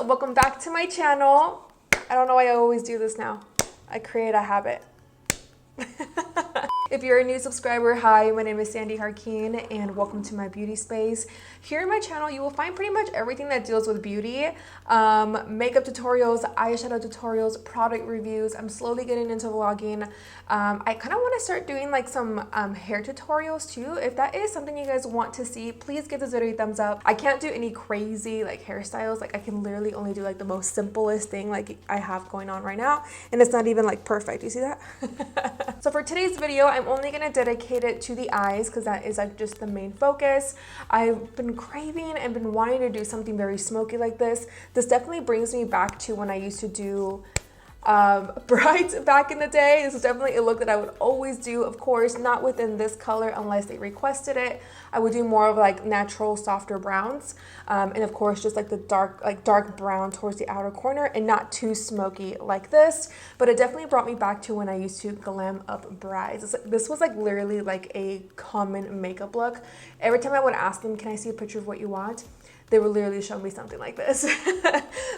welcome back to my channel. I don't know why I always do this now. I create a habit. If you're a new subscriber, hi, my name is Sandy Harkeen and welcome to my beauty space. Here in my channel, you will find pretty much everything that deals with beauty, makeup tutorials, eyeshadow tutorials, product reviews. I'm slowly getting into vlogging. I kind of want to start doing like some hair tutorials too. If that is something you guys want to see, please give this video a thumbs up. I can't do any crazy like hairstyles. Like I can literally only do like the most simplest thing like I have going on right now, and it's not even like perfect. You see that? So for today's video, I'm only going to dedicate it to the eyes because that is like just the main focus. I've been craving and been wanting to do something very smoky like this. This definitely brings me back to when I used to do brights back in the day. This is definitely a look that I would always do, of course not within this color unless they requested it. I would do more of like natural softer browns, and of course just like the dark brown towards the outer corner and not too smoky like this. But it definitely brought me back to when I used to glam up brides. This was like literally like a common makeup look. Every time I would ask them, can I see a picture of what you want, they would literally show me something like this.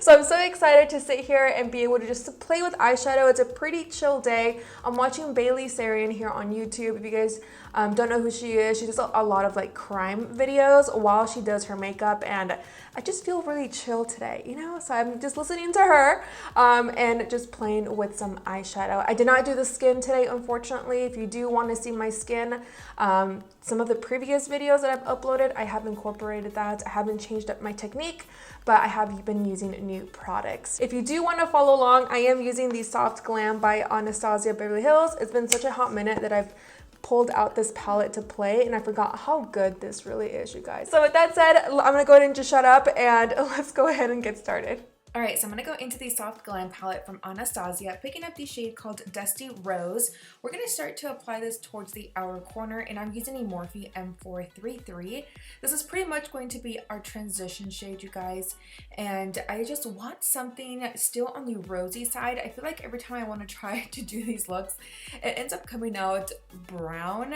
So I'm so excited to sit here and be able to just play with eyeshadow. It's a pretty chill day. I'm watching Bailey Sarian here on YouTube. If you guys don't know who she is, she does a lot of like crime videos while she does her makeup, and I just feel really chill today, you know? So I'm just listening to her and just playing with some eyeshadow. I did not do the skin today, unfortunately. If you do want to see my skin, some of the previous videos that I've uploaded, I have incorporated that. I haven't changed up my technique, but I have been using new products. If you do want to follow along, I am using the Soft Glam by Anastasia Beverly Hills. It's been such a hot minute that I've pulled out this palette to play, and I forgot how good this really is, you guys. So with that said, I'm gonna go ahead and just shut up and let's go ahead and get started. Alright, so I'm going to go into the Soft Glam palette from Anastasia, picking up the shade called Dusty Rose. We're going to start to apply this towards the outer corner, and I'm using a Morphe M433. This is pretty much going to be our transition shade, you guys, and I just want something still on the rosy side. I feel like every time I want to try to do these looks, it ends up coming out brown,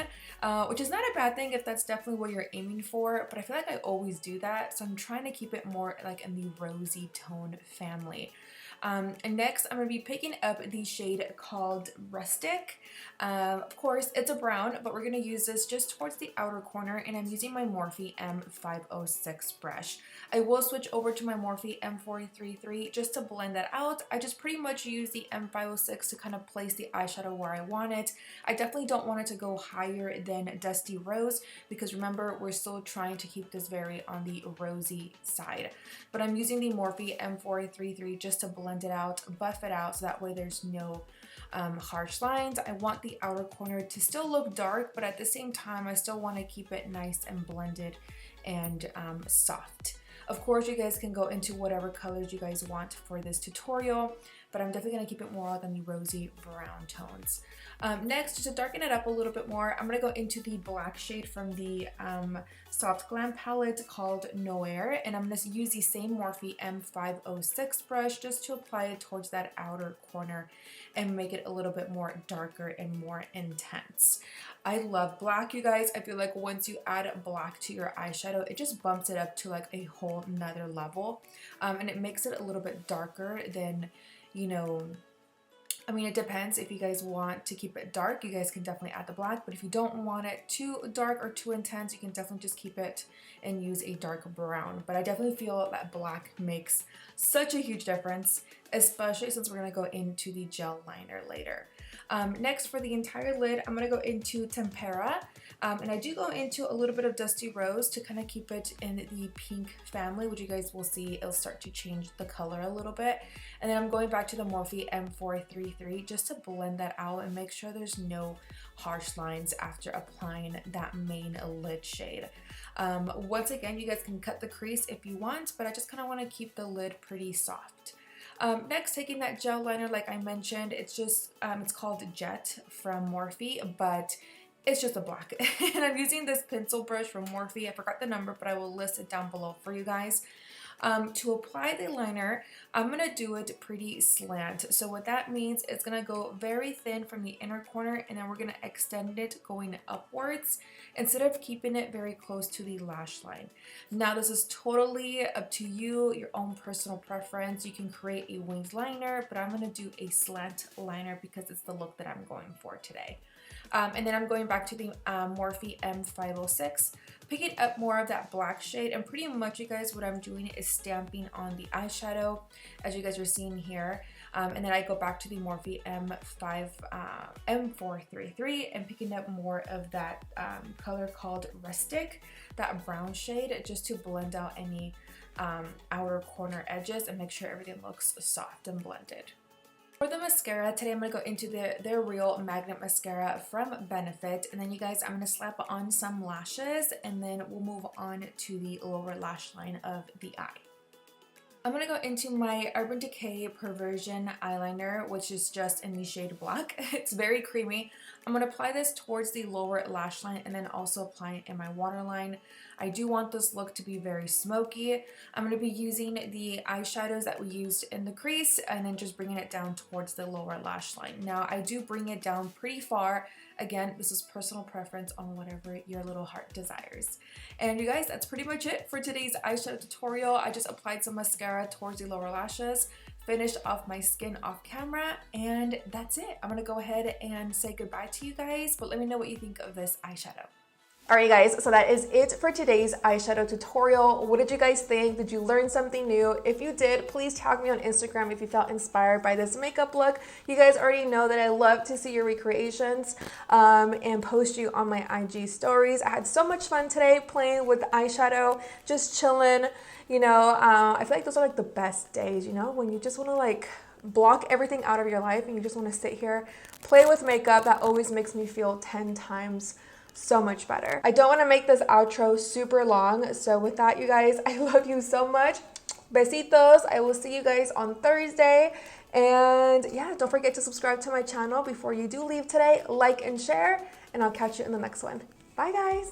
which is not a bad thing if that's definitely what you're aiming for, but I feel like I always do that, so I'm trying to keep it more like in the rosy tone family. And next I'm going to be picking up the shade called Rustic. Of course it's a brown, but we're going to use this just towards the outer corner, and I'm using my Morphe M506 brush. I will switch over to my Morphe M433 just to blend that out. I just pretty much use the M506 to kind of place the eyeshadow where I want it. I definitely don't want it to go higher than Dusty Rose because remember, we're still trying to keep this very on the rosy side. But I'm using the Morphe M433 just to blend it out, buff it out, so that way there's no harsh lines. I want the outer corner to still look dark, but at the same time I still want to keep it nice and blended and soft. Of course you guys can go into whatever colors you guys want for this tutorial, but I'm definitely going to keep it more like on the rosy brown tones. Next, just to darken it up a little bit more, I'm going to go into the black shade from the Soft Glam palette called Noir, and I'm going to use the same Morphe M506 brush just to apply it towards that outer corner and make it a little bit more darker and more intense. I love black, you guys. I feel like once you add black to your eyeshadow, it just bumps it up to like a whole nother level, and it makes it a little bit darker than, you know, I mean, it depends. If you guys want to keep it dark, you guys can definitely add the black, but if you don't want it too dark or too intense, you can definitely just keep it and use a dark brown. But I definitely feel that black makes such a huge difference, especially since we're going to go into the gel liner later. Next, for the entire lid, I'm going to go into Tempera, and I do go into a little bit of Dusty Rose to kind of keep it in the pink family, which you guys will see it'll start to change the color a little bit. And then I'm going back to the Morphe M433 just to blend that out and make sure there's no harsh lines after applying that main lid shade. Once again, you guys can cut the crease if you want, but I just kind of want to keep the lid pretty soft. Next, taking that gel liner, like I mentioned, it's just, it's called Jet from Morphe, but it's just a black. And I'm using this pencil brush from Morphe. I forgot the number, but I will list it down below for you guys. To apply the liner, I'm going to do it pretty slant. So what that means, it's going to go very thin from the inner corner, and then we're going to extend it going upwards instead of keeping it very close to the lash line. Now this is totally up to you, your own personal preference. You can create a winged liner, but I'm going to do a slant liner because it's the look that I'm going for today. And then I'm going back to the Morphe M506, picking up more of that black shade, and pretty much, you guys, what I'm doing is stamping on the eyeshadow, as you guys are seeing here. And then I go back to the Morphe M433 and picking up more of that color called Rustic, that brown shade, just to blend out any outer corner edges and make sure everything looks soft and blended. For the mascara, today I'm going to go into their Real Magnet Mascara from Benefit, and then you guys, I'm going to slap on some lashes, and then we'll move on to the lower lash line of the eye. I'm going to go into my Urban Decay Perversion eyeliner, which is just in the shade black. It's very creamy. I'm going to apply this towards the lower lash line and then also apply it in my waterline. I do want this look to be very smoky. I'm going to be using the eyeshadows that we used in the crease and then just bringing it down towards the lower lash line. Now, I do bring it down pretty far. Again, this is personal preference on whatever your little heart desires. And you guys, that's pretty much it for today's eyeshadow tutorial. I just applied some mascara towards the lower lashes, finished off my skin off camera, and that's it. I'm gonna go ahead and say goodbye to you guys, but let me know what you think of this eyeshadow. Alright guys, so that is it for today's eyeshadow tutorial. What did you guys think? Did you learn something new? If you did, please tag me on Instagram if you felt inspired by this makeup look. You guys already know that I love to see your recreations and post you on my IG stories. I had so much fun today playing with the eyeshadow, just chilling. You know, I feel like those are like the best days, you know, when you just want to like block everything out of your life and you just want to sit here, play with makeup. That always makes me feel 10 times so much better. I don't want to make this outro super long, so with that, you guys, I love you so much. Besitos. I will see you guys on Thursday, and yeah, don't forget to subscribe to my channel before you do leave today. Like and share, and I'll catch you in the next one. Bye guys.